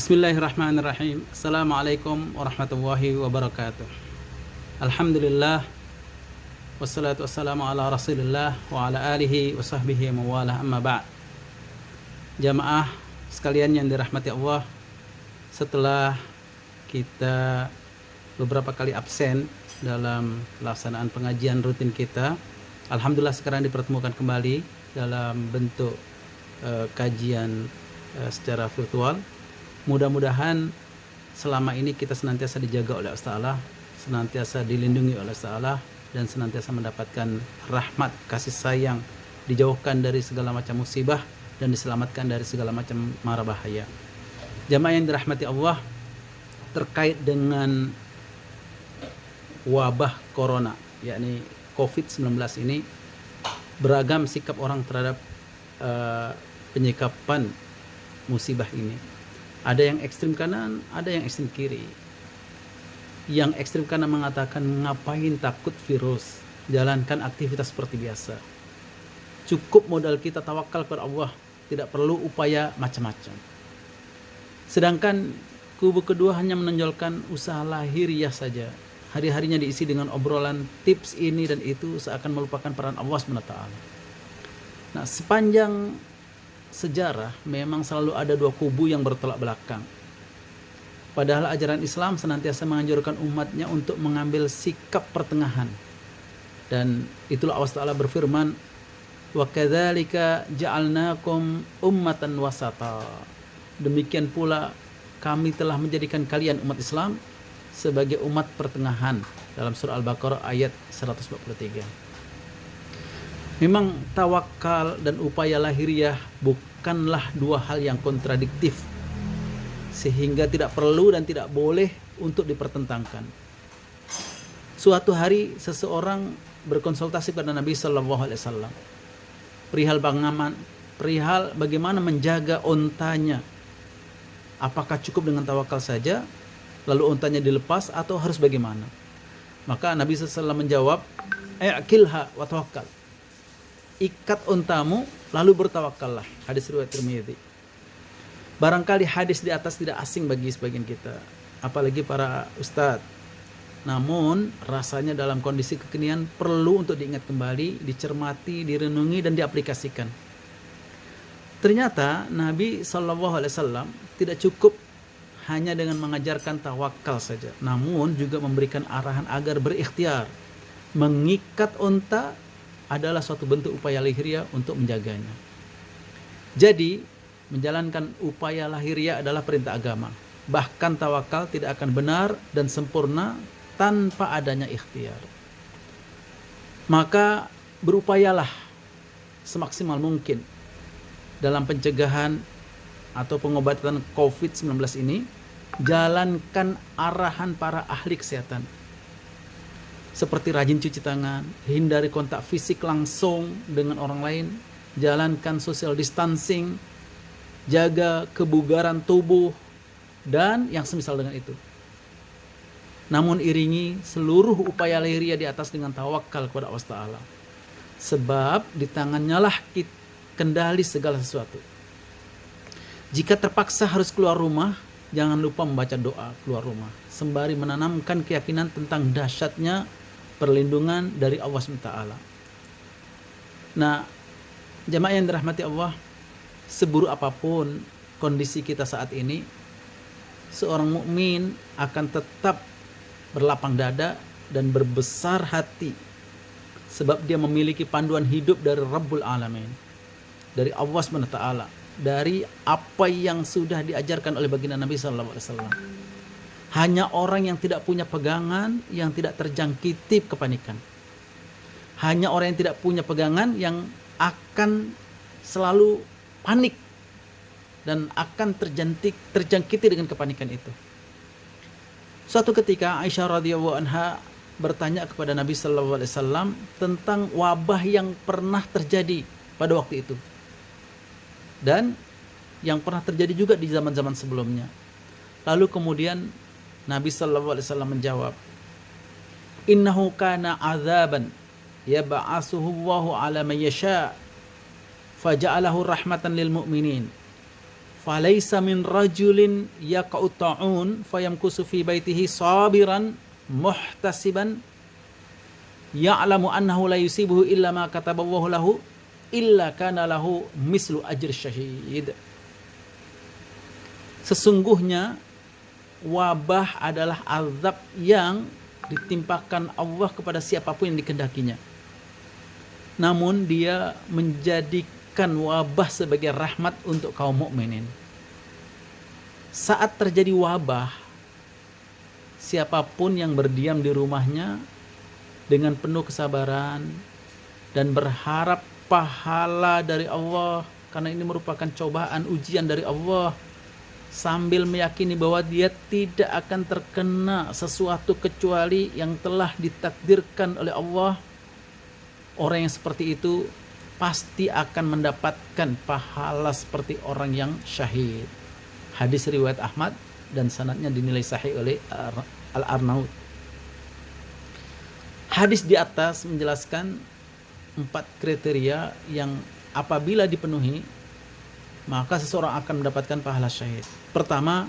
Bismillahirrahmanirrahim. Assalamualaikum warahmatullahi wabarakatuh. Alhamdulillah, wassalatu wassalamu ala rasulillah wa ala alihi wa sahbihi mawalah, amma ba'd. Jamaah sekalian yang dirahmati Allah, setelah kita beberapa kali absen dalam pelaksanaan pengajian rutin kita, alhamdulillah sekarang dipertemukan kembali dalam bentuk kajian secara virtual. Mudah-mudahan selama ini kita senantiasa dijaga oleh Allah Ta'ala, senantiasa dilindungi oleh Allah Ta'ala, dan senantiasa mendapatkan rahmat, kasih sayang, dijauhkan dari segala macam musibah, dan diselamatkan dari segala macam mara bahaya. Jamaah yang dirahmati Allah, terkait dengan wabah corona, yakni COVID-19 ini, beragam sikap orang terhadap penyikapan musibah ini. Ada yang ekstrim kanan, ada yang ekstrim kiri. Yang ekstrim kanan mengatakan, ngapain takut virus, jalankan aktivitas seperti biasa. Cukup modal kita tawakal kepada Allah, tidak perlu upaya macam-macam. Sedangkan kubu kedua hanya menonjolkan usaha lahiriah saja. Hari-harinya diisi dengan obrolan tips ini dan itu, seakan melupakan peran Allah SWT. Nah, sepanjang sejarah memang selalu ada dua kubu yang bertolak belakang. Padahal ajaran Islam senantiasa menganjurkan umatnya untuk mengambil sikap pertengahan. Dan itulah Allah Ta'ala berfirman, wa kadzalika ja'alnakum ummatan wasata. Demikian pula kami telah menjadikan kalian umat Islam sebagai umat pertengahan, dalam surah Al-Baqarah ayat 143. Memang tawakal dan upaya lahiriah bukanlah dua hal yang kontradiktif, sehingga tidak perlu dan tidak boleh untuk dipertentangkan. Suatu hari seseorang berkonsultasi pada Nabi Sallallahu Alaihi Wasallam perihal bagaimana menjaga ontanya. Apakah cukup dengan tawakal saja, lalu ontanya dilepas, atau harus bagaimana? Maka Nabi Sallallahu Alaihi Wasallam menjawab, "I'qilha wa tawakkal." Ikat ontamu lalu bertawakallah. Hadis riwayat Tirmidzi. Barangkali hadis di atas tidak asing bagi sebagian kita, apalagi para ustadz. Namun rasanya dalam kondisi kekinian perlu untuk diingat kembali, dicermati, direnungi, dan diaplikasikan. Ternyata Nabi SAW tidak cukup hanya dengan mengajarkan tawakal saja, namun juga memberikan arahan agar berikhtiar. Mengikat onta adalah suatu bentuk upaya lahiriah untuk menjaganya. Jadi, menjalankan upaya lahiriah adalah perintah agama. Bahkan tawakal tidak akan benar dan sempurna tanpa adanya ikhtiar. Maka berupayalah semaksimal mungkin dalam pencegahan atau pengobatan COVID-19 ini. Jalankan arahan para ahli kesehatan, seperti rajin cuci tangan, hindari kontak fisik langsung dengan orang lain, jalankan social distancing, jaga kebugaran tubuh, dan yang semisal dengan itu. Namun iringi seluruh upaya lahiriah di atas dengan tawakal kepada Allah Ta'ala. Sebab di tangannya lah kendali segala sesuatu. Jika terpaksa harus keluar rumah, jangan lupa membaca doa keluar rumah, sembari menanamkan keyakinan tentang dahsyatnya perlindungan dari Allah SWT. Nah, jamaah yang dirahmati Allah, seburuk apapun kondisi kita saat ini, seorang mukmin akan tetap berlapang dada dan berbesar hati, sebab dia memiliki panduan hidup dari Rabbul Alamin, dari Allah SWT, dari apa yang sudah diajarkan oleh baginda Nabi SAW. Hanya orang yang tidak punya pegangan yang tidak terjangkiti kepanikan. Hanya orang yang tidak punya pegangan yang akan selalu panik dan akan terjangkiti dengan kepanikan itu. Suatu ketika Aisyah radhiyallahu anha bertanya kepada Nabi sallallahu alaihi wasallam tentang wabah yang pernah terjadi pada waktu itu dan yang pernah terjadi juga di zaman-zaman sebelumnya. Lalu kemudian Nabi sallallahu alaihi wasallam menjawab, "Innahu kana azaban yab'asuhu Allahu 'ala man yasha' faja'alahu rahmatan lil mu'minin Falaisa min rajulin yaqa'u ta'un fayamkusu fi baitihi sabiran muhtasiban ya'lamu annahu la yusibuhu illa ma kataballahu lahu illa kana lahu mislu ajri syahid. Sesungguhnya wabah adalah azab yang ditimpakan Allah kepada siapapun yang dikehendakinya. Namun dia menjadikan wabah sebagai rahmat untuk kaum mukminin. Saat terjadi wabah, siapapun yang berdiam di rumahnya dengan penuh kesabaran dan berharap pahala dari Allah, karena ini merupakan cobaan ujian dari Allah, sambil meyakini bahwa dia tidak akan terkena sesuatu kecuali yang telah ditakdirkan oleh Allah, orang yang seperti itu pasti akan mendapatkan pahala seperti orang yang syahid. Hadis riwayat Ahmad dan sanadnya dinilai sahih oleh Al-Arnaud. Hadis di atas menjelaskan 4 kriteria yang apabila dipenuhi maka seseorang akan mendapatkan pahala syahid. Pertama,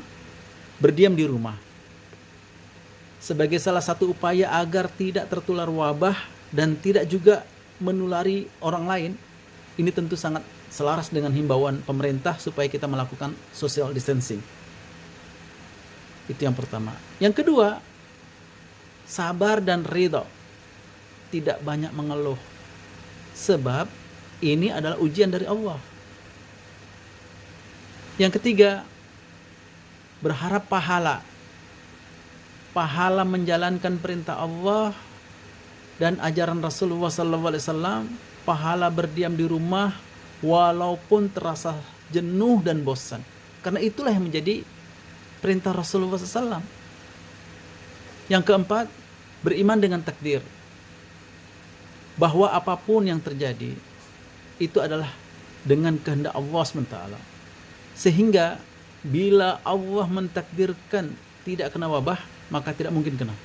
berdiam di rumah sebagai salah satu upaya agar tidak tertular wabah dan tidak juga menulari orang lain. Ini tentu sangat selaras dengan himbauan pemerintah supaya kita melakukan social distancing. Itu yang pertama. Yang kedua, sabar dan ridha. Tidak banyak mengeluh, sebab ini adalah ujian dari Allah. Yang ketiga, berharap pahala menjalankan perintah Allah dan ajaran Rasulullah SAW, pahala berdiam di rumah walaupun terasa jenuh dan bosan, karena itulah yang menjadi perintah Rasulullah SAW. Yang keempat, beriman dengan takdir, bahwa apapun yang terjadi itu adalah dengan kehendak Allah SWT. Sehingga bila Allah mentakdirkan tidak kena wabah, maka tidak mungkin kena.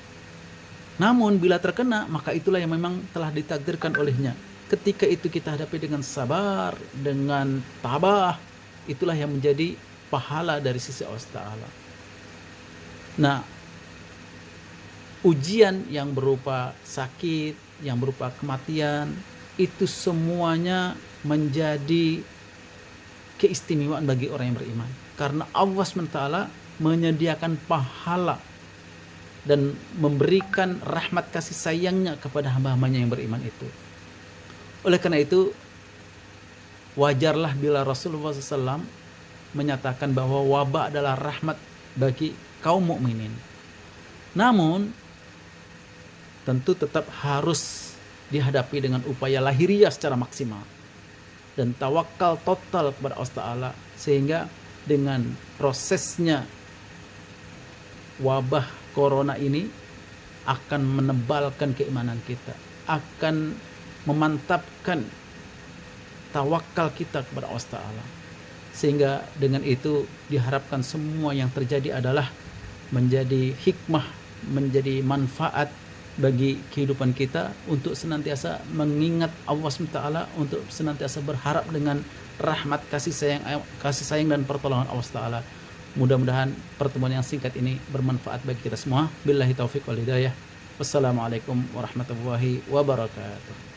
Namun bila terkena, maka itulah yang memang telah ditakdirkan olehnya. Ketika itu kita hadapi dengan sabar, dengan tabah, itulah yang menjadi pahala dari sisi Allah Ta'ala. Nah, ujian yang berupa sakit, yang berupa kematian, itu semuanya menjadi keistimewaan bagi orang yang beriman, karena Allah SWT menyediakan pahala dan memberikan rahmat kasih sayangnya kepada hamba-hambanya yang beriman itu. Oleh karena itu, wajarlah bila Rasulullah SAW menyatakan bahwa wabah adalah rahmat bagi kaum mukminin. Namun tentu tetap harus dihadapi dengan upaya lahiriah secara maksimal dan tawakal total kepada Allah Ta'ala, sehingga dengan prosesnya wabah corona ini akan menebalkan keimanan kita, akan memantapkan tawakal kita kepada Allah Ta'ala, sehingga dengan itu diharapkan semua yang terjadi adalah menjadi hikmah, menjadi manfaat bagi kehidupan kita, untuk senantiasa mengingat Allah SWT, untuk senantiasa berharap dengan rahmat kasih sayang dan pertolongan Allah SWT. Mudah-mudahan pertemuan yang singkat ini bermanfaat bagi kita semua. Billahi taufiq wal hidayah. Wassalamualaikum warahmatullahi wabarakatuh.